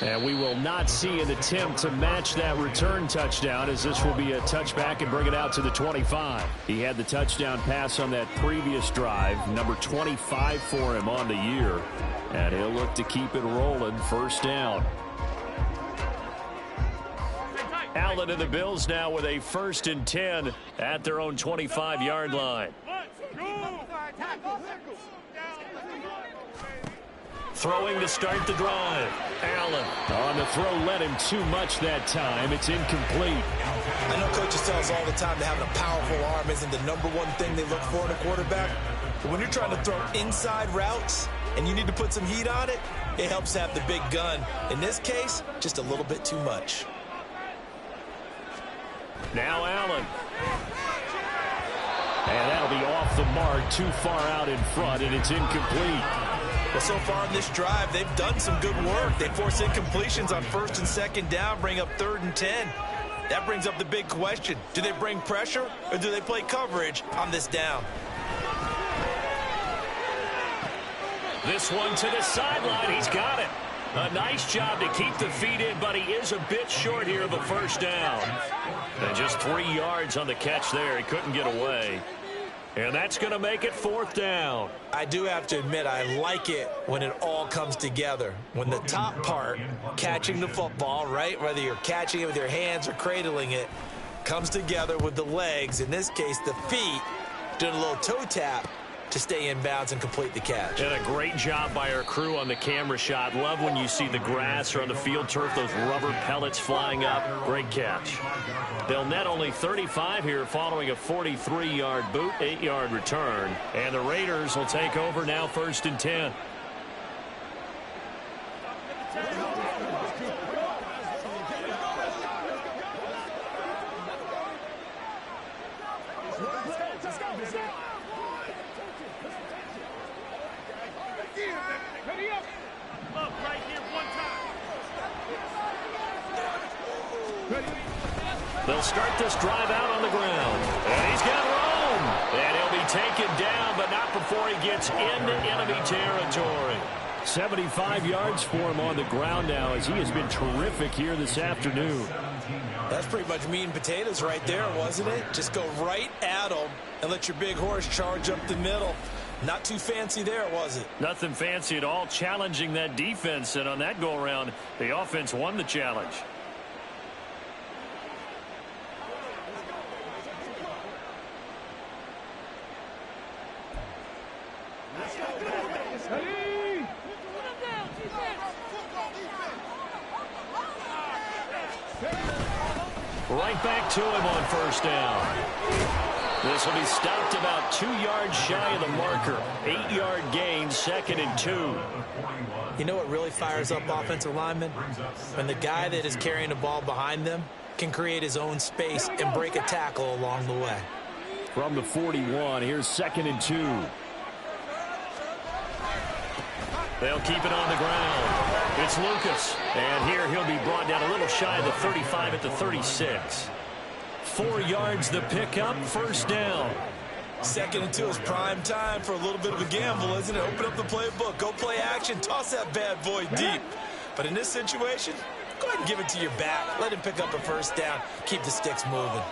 And we will not see an attempt to match that return touchdown, as this will be a touchback and bring it out to the 25. He had the touchdown pass on that previous drive, number 25 for him on the year. And he'll look to keep it rolling, first down. Allen and the Bills now with a 1st and 10 at their own 25-yard line. Throwing to start the drive. Allen on the throw, led him too much that time. It's incomplete. I know coaches tell us all the time that having a powerful arm isn't the #1 thing they look for in a quarterback. But when you're trying to throw inside routes and you need to put some heat on it, it helps to have the big gun. In this case, just a little bit too much. Now Allen. And that'll be off the mark, too far out in front, and it's incomplete. Well, so far in this drive, they've done some good work. They force incompletions on 1st and 2nd down, bring up 3rd and 10. That brings up the big question. Do they bring pressure, or do they play coverage on this down? This one to the sideline. He's got it. A nice job to keep the feet in, but he is a bit short here of a 1st down. And just 3 yards on the catch there. He couldn't get away. And that's going to make it 4th down. I do have to admit, I like it when it all comes together. When the top part, catching the football, right, whether you're catching it with your hands or cradling it, comes together with the legs, in this case the feet, doing a little toe tap to stay in bounds and complete the catch. And a great job by our crew on the camera shot. Love when you see the grass or on the field turf, those rubber pellets flying up. Great catch. They'll net only 35 here following a 43-yard boot, 8-yard return. And the Raiders will take over now, 1st and 10. They'll start this drive out on the ground. And he's got room. And he'll be taken down, but not before he gets into enemy territory. 75 yards for him on the ground now, as he has been terrific here this afternoon. That's pretty much meat and potatoes right there, wasn't it? Just go right at him and let your big horse charge up the middle. Not too fancy there, was it? Nothing fancy at all, challenging that defense. And on that go-around, the offense won the challenge. Right back to him on 1st down. This will be stopped about 2 yards shy of the marker. 8-yard gain, 2nd and 2. You know what really fires up offensive linemen? When the guy that is carrying the ball behind them can create his own space and break a tackle along the way. From the 41, here's 2nd and 2. They'll keep it on the ground. It's Lucas. And here he'll be brought down a little shy of the 35 at the 36. 4 yards the pickup, 1st down. 2nd and 2 is prime time for a little bit of a gamble, isn't it? Open up the playbook, go play action, toss that bad boy deep. But in this situation, go ahead and give it to your back. Let him pick up a 1st down. Keep the sticks moving.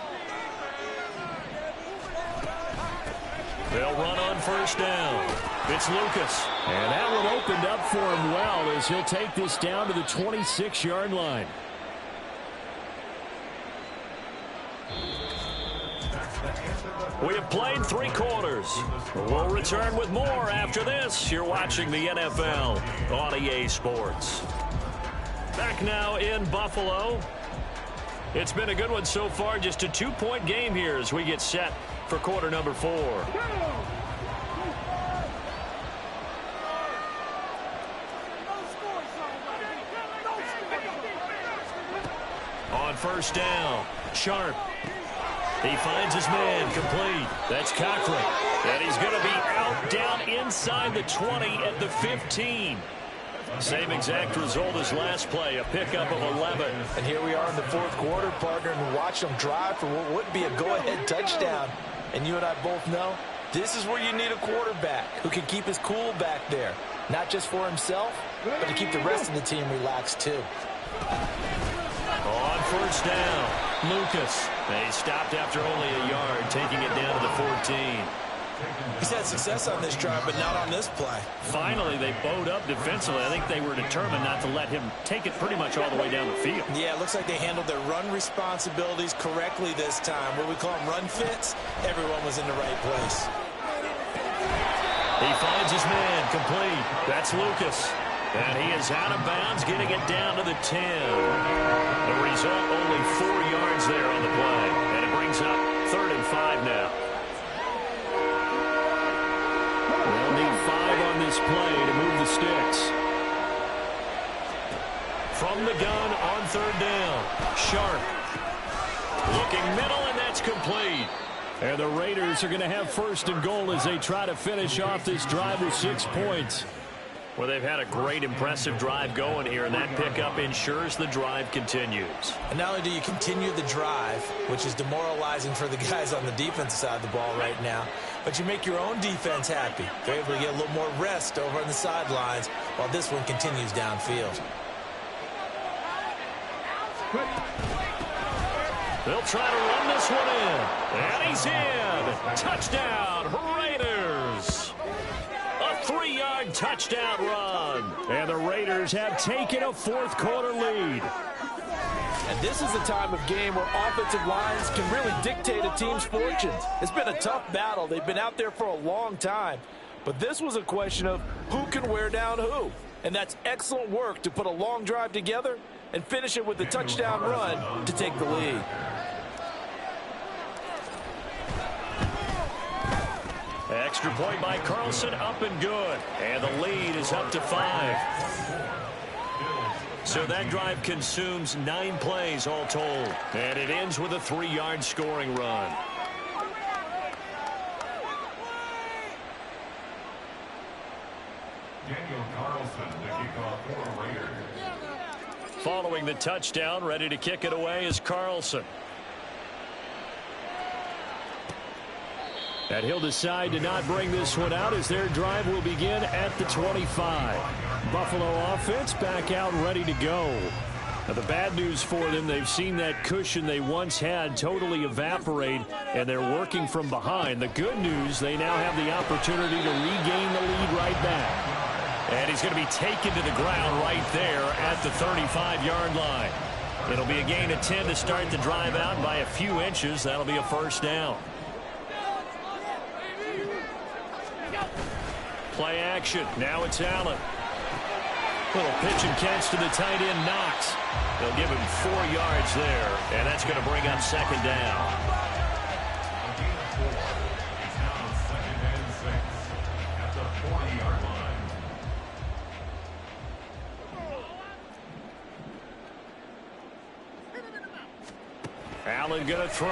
They'll run on 1st down. It's Lucas. And that one opened up for him well, as he'll take this down to the 26-yard line. We have played 3 quarters. We'll return with more after this. You're watching the NFL on EA Sports. Back now in Buffalo. It's been a good one so far. Just a 2-point game here as we get set for quarter number 4. On 1st down, Sharp. He finds his man, complete. That's Cochran. And he's going to be out down inside the 20 at the 15. Same exact result as last play, a pickup of 11. And here we are in the 4th quarter, partner, and watch them drive for what would be a go-ahead touchdown. And you and I both know this is where you need a quarterback who can keep his cool back there. not just for himself, but to keep the rest of the team relaxed too. On first down, Lucas. They stopped after only a yard, taking it down to the 14. He's had success on this drive, but not on this play. Finally, they bowed up defensively. I think they were determined not to let him take it pretty much all the way down the field. Yeah, it looks like they handled their run responsibilities correctly this time. What we call them run fits, everyone was in the right place. He finds his man, complete. That's Lucas. And he is out of bounds, getting it down to the 10. The result, only 4 yards there on the play. And it brings up 3rd and 5 now. They'll need 5 on this play to move the sticks. From the gun on 3rd down. Sharp. Looking middle, and that's complete. And the Raiders are going to have 1st and goal as they try to finish off this drive with 6 points. Well, they've had a great, impressive drive going here, and that pickup ensures the drive continues. And not only do you continue the drive, which is demoralizing for the guys on the defensive side of the ball right now, but you make your own defense happy. They're able to get a little more rest over on the sidelines while this one continues downfield. They'll try to run this one in. And he's in. Touchdown, Raiders. A 3-yard touchdown run. And the Raiders have taken a 4th quarter lead. And this is a time of game where offensive lines can really dictate a team's fortunes. It's been a tough battle. They've been out there for a long time. But this was a question of who can wear down who. And that's excellent work to put a long drive together and finish it with a touchdown run to take the lead. Extra point by Carlson, up and good. And the lead is up to 5. So that drive consumes 9 plays all told. And it ends with a 3-yard scoring run. Daniel Carlson, the kickoff for Raiders. Following the touchdown, ready to kick it away is Carlson. And he'll decide to not bring this one out as their drive will begin at the 25. Buffalo offense back out ready to go. Now, the bad news for them, they've seen that cushion they once had totally evaporate, and they're working from behind. The good news, they now have the opportunity to regain the lead right back. And he's going to be taken to the ground right there at the 35-yard line. It'll be a gain of 10 to start the drive out, and by a few inches, that'll be a 1st down. Play action. Now it's Allen. Little pitch and catch to the tight end, Knox. They'll give him 4 yards there, and that's going to bring up 2nd down. Allen going to throw.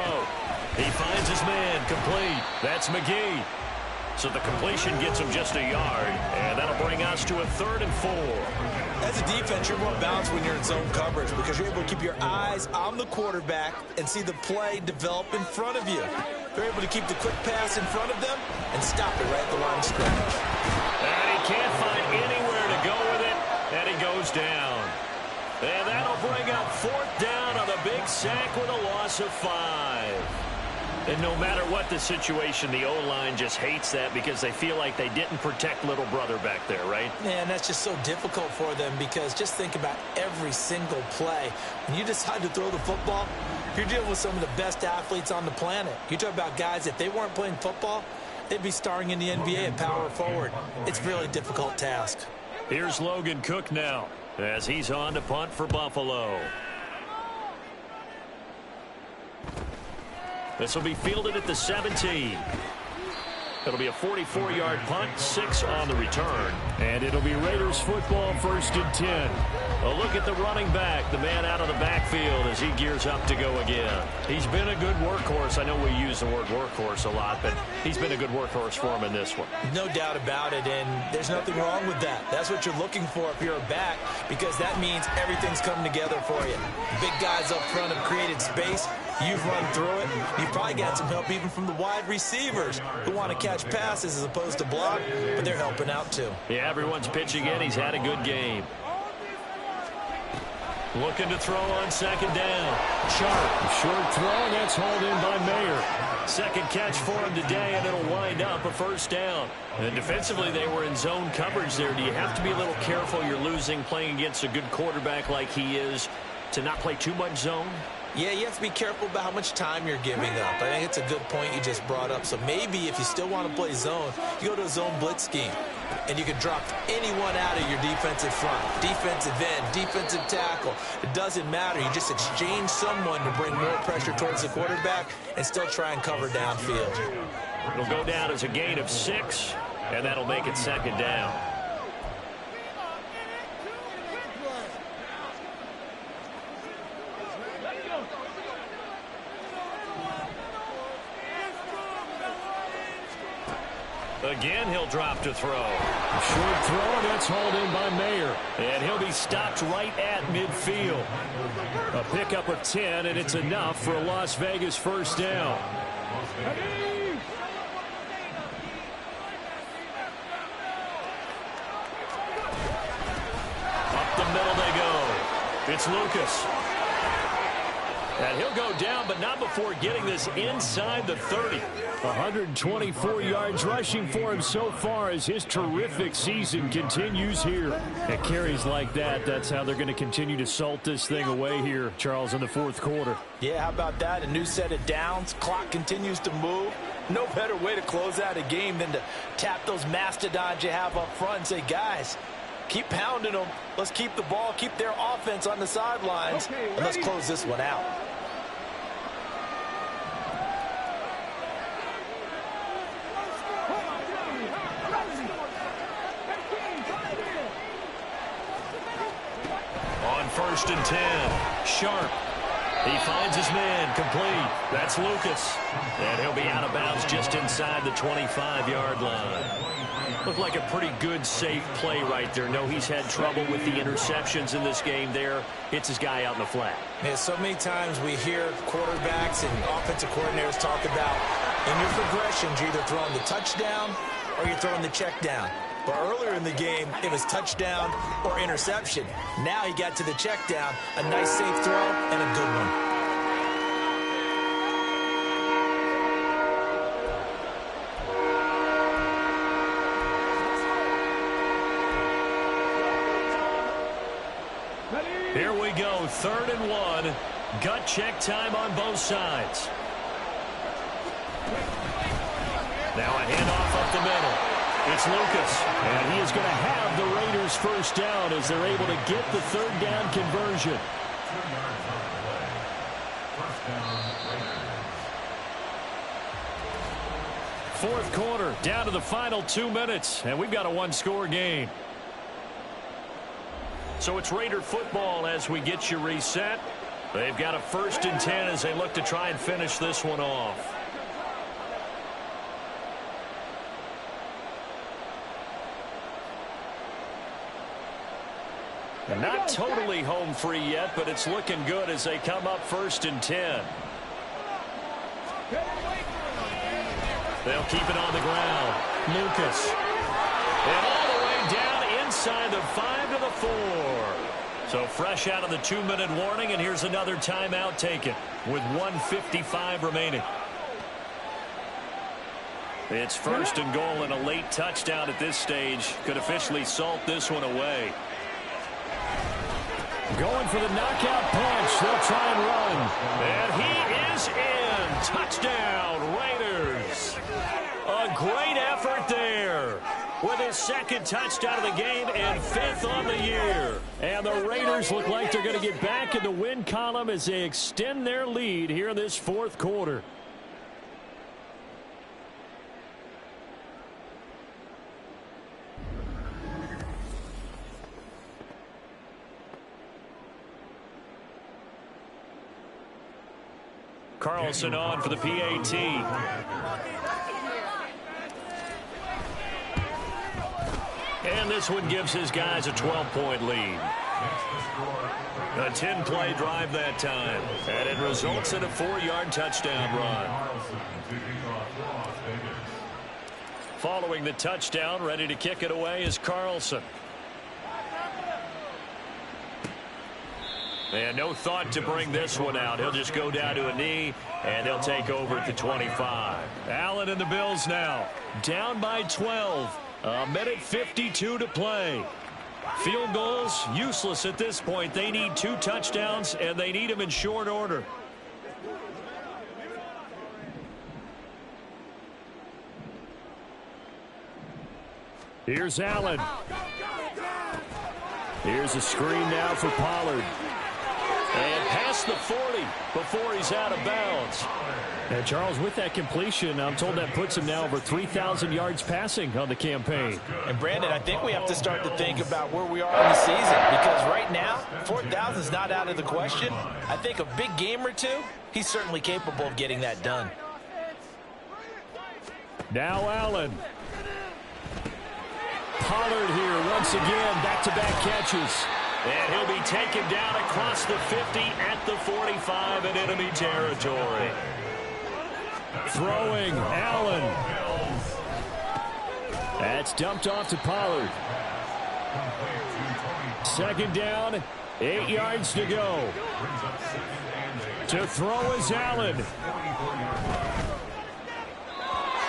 He finds his man, complete. That's McGee. So the completion gets him just a yard, and that'll bring us to a 3rd and 4. As a defense, you're more balanced when you're in zone coverage because you're able to keep your eyes on the quarterback and see the play develop in front of you. They're able to keep the quick pass in front of them and stop it right at the line of scrimmage. And he can't find anywhere to go with it, and he goes down. And that'll bring up 4th down on the big sack with a loss of 5. And no matter what the situation, the O-line just hates that because they feel like they didn't protect little brother back there, right? Yeah, and that's just so difficult for them because just think about every single play. When you decide to throw the football, you're dealing with some of the best athletes on the planet. You talk about guys, if they weren't playing football, they'd be starring in the NBA at power forward. It's a really difficult task. Here's Logan Cook now as he's on to punt for Buffalo. This will be fielded at the 17. It'll be a 44-yard punt, 6 on the return. And it'll be Raiders football, 1st and 10. A look at the running back, the man out of the backfield as he gears up to go again. He's been a good workhorse. I know we use the word workhorse a lot, but he's been a good workhorse for him in this one. No doubt about it, and there's nothing wrong with that. That's what you're looking for if you're a back because that means everything's coming together for you. The big guys up front have created space. You've run through it. You've probably got some help even from the wide receivers who want to catch passes as opposed to block, but they're helping out too. Yeah, everyone's pitching in. He's had a good game. Looking to throw on second down. Sharp, short throw, and that's hauled in by Mayer. Second catch for him today, and it'll wind up a first down. And defensively, they were in zone coverage there. Do you have to be a little careful? You're losing playing against a good quarterback like he is to not play too much zone? Yeah, you have to be careful about how much time you're giving up. I think it's a good point you just brought up. So maybe if you still want to play zone, you go to a zone blitz scheme. And you can drop anyone out of your defensive front. Defensive end, defensive tackle. It doesn't matter. You just exchange someone to bring more pressure towards the quarterback and still try and cover downfield. It'll go down as a gain of 6, and that'll make it second down. Again, he'll drop to throw. A short throw, that's hauled in by Mayer. And he'll be stopped right at midfield. A pickup of 10, and it's enough for a Las Vegas first down. Up the middle they go. It's Lucas. And he'll go down, but not before getting this inside the 30. 124 yards rushing for him so far as his terrific season continues here. At carries like that, that's how they're going to continue to salt this thing away here, Charles, in the fourth quarter. Yeah, how about that? A new set of downs. Clock continues to move. No better way to close out a game than to tap those mastodons you have up front and say, guys, keep pounding them. Let's keep the ball, keep their offense on the sidelines, and let's close this one out. On 1st and 10, Sharp. He finds his man, complete. That's Lucas. And he'll be out of bounds just inside the 25-yard line. Looked like a pretty good, safe play right there. No, he's had trouble with the interceptions in this game there. Hits his guy out in the flat. Yeah, so many times we hear quarterbacks and offensive coordinators talk about in your progressions, you're either throwing the touchdown or you're throwing the check down. But earlier in the game, it was touchdown or interception. Now he got to the check down, a nice safe throw and a good one. Here we go, 3rd and 1. Gut check time on both sides. Now a handoff up the middle. It's Lucas. And he is going to have the Raiders first down as they're able to get the 3rd down conversion. Fourth quarter, down to the final 2 minutes, and we've got a one-score game. So it's Raider football as we get you reset. They've got a 1st and 10 as they look to try and finish this one off. Not totally home free yet, but it's looking good as they come up 1st and 10. They'll keep it on the ground. Lucas. And all the way down inside the 5 to the 4. So fresh out of the 2-minute warning, and here's another timeout taken with 1:55 remaining. It's 1st and goal, and a late touchdown at this stage could officially salt this one away. Going for the knockout punch. They'll try and run. And he is in. Touchdown, Raiders. A great effort there with his 2nd touchdown of the game and 5th on the year. And the Raiders look like they're going to get back in the win column as they extend their lead here in this fourth quarter. Carlson on for the PAT. And this one gives his guys a 12-point lead. A 10-play drive that time, and it results in a 4-yard touchdown run. Following the touchdown, ready to kick it away is Carlson. And no thought to bring this one out. He'll just go down to a knee, and he'll take over at the 25. Allen and the Bills now down by 12. A minute 52 to play. Field goals useless at this point. They need 2 touchdowns, and they need them in short order. Here's Allen. Here's a screen now for Pollard. And past the 40 before he's out of bounds. And Charles, with that completion, I'm told that puts him now over 3,000 yards passing on the campaign. And Brandon, I think we have to start to think about where we are in the season, because right now, 4,000 is not out of the question. I think a big game or two, he's certainly capable of getting that done. Now Allen. Pollard here once again, back-to-back catches. And he'll be taken down across the 50 at the 45 in enemy territory. Throwing, Allen. That's dumped off to Pollard. 2nd down, 8 yards to go. To throw is Allen.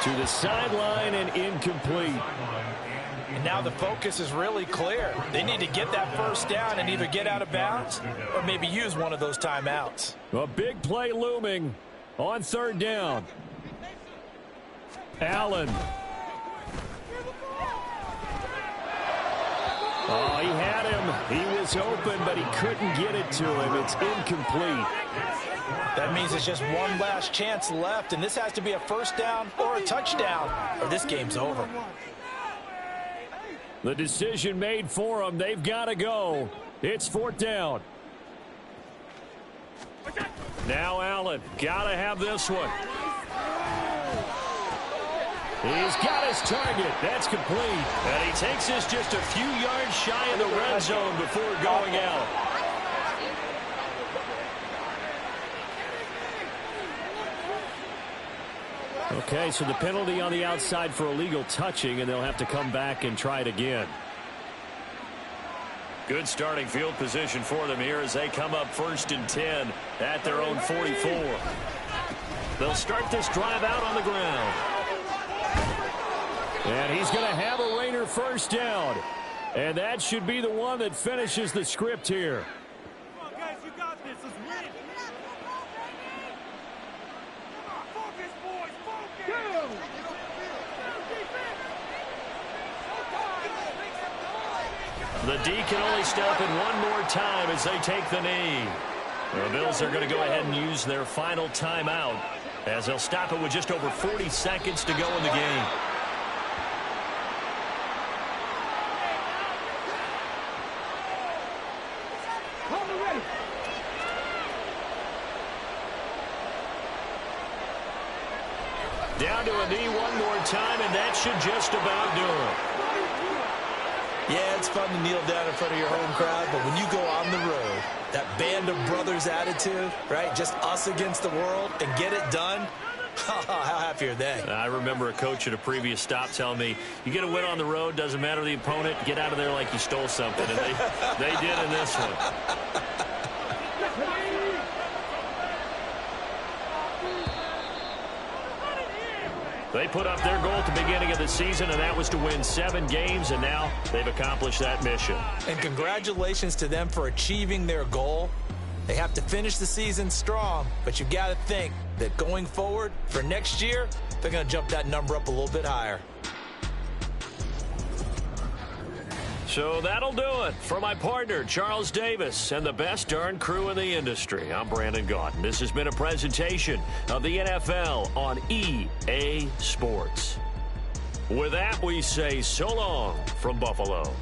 To the sideline and incomplete. And now the focus is really clear. They need to get that 1st down and either get out of bounds or maybe use one of those timeouts. A big play looming on 3rd down. Allen. Oh, he had him. He was open, but he couldn't get it to him. It's incomplete. That means it's just one last chance left, and this has to be a 1st down or a touchdown, or this game's over. The decision made for them. They've got to go. It's 4th down. Now Allen. Got to have this one. He's got his target. That's complete. And he takes this just a few yards shy of the red zone before going out. Okay, so the penalty on the outside for illegal touching, and they'll have to come back and try it again. Good starting field position for them here as they come up 1st and 10 at their own 44. They'll start this drive out on the ground. And he's going to have a Raider 1st down. And that should be the one that finishes the script here. Come on, guys, you got this. Let's win. Focus, boys, focus. The D can only step in one more time as they take the knee. The Bills are going to go ahead and use their final timeout as they'll stop it with just over 40 seconds to go in the game. Down to a knee one more time, and that should just about do it. Yeah, it's fun to kneel down in front of your home crowd, but when you go on the road, that band of brothers attitude, right, just us against the world, and get it done, how happy are they? I remember a coach at a previous stop telling me, you get a win on the road, doesn't matter the opponent, get out of there like you stole something, and they did in this one. They put up their goal at the beginning of the season, and that was to win 7 games, and now they've accomplished that mission. And congratulations to them for achieving their goal. They have to finish the season strong, but you've got to think that going forward for next year, they're going to jump that number up a little bit higher. So that'll do it. For my partner, Charles Davis, and the best darn crew in the industry, I'm Brandon Gaudin. This has been a presentation of the NFL on EA Sports. With that, we say so long from Buffalo.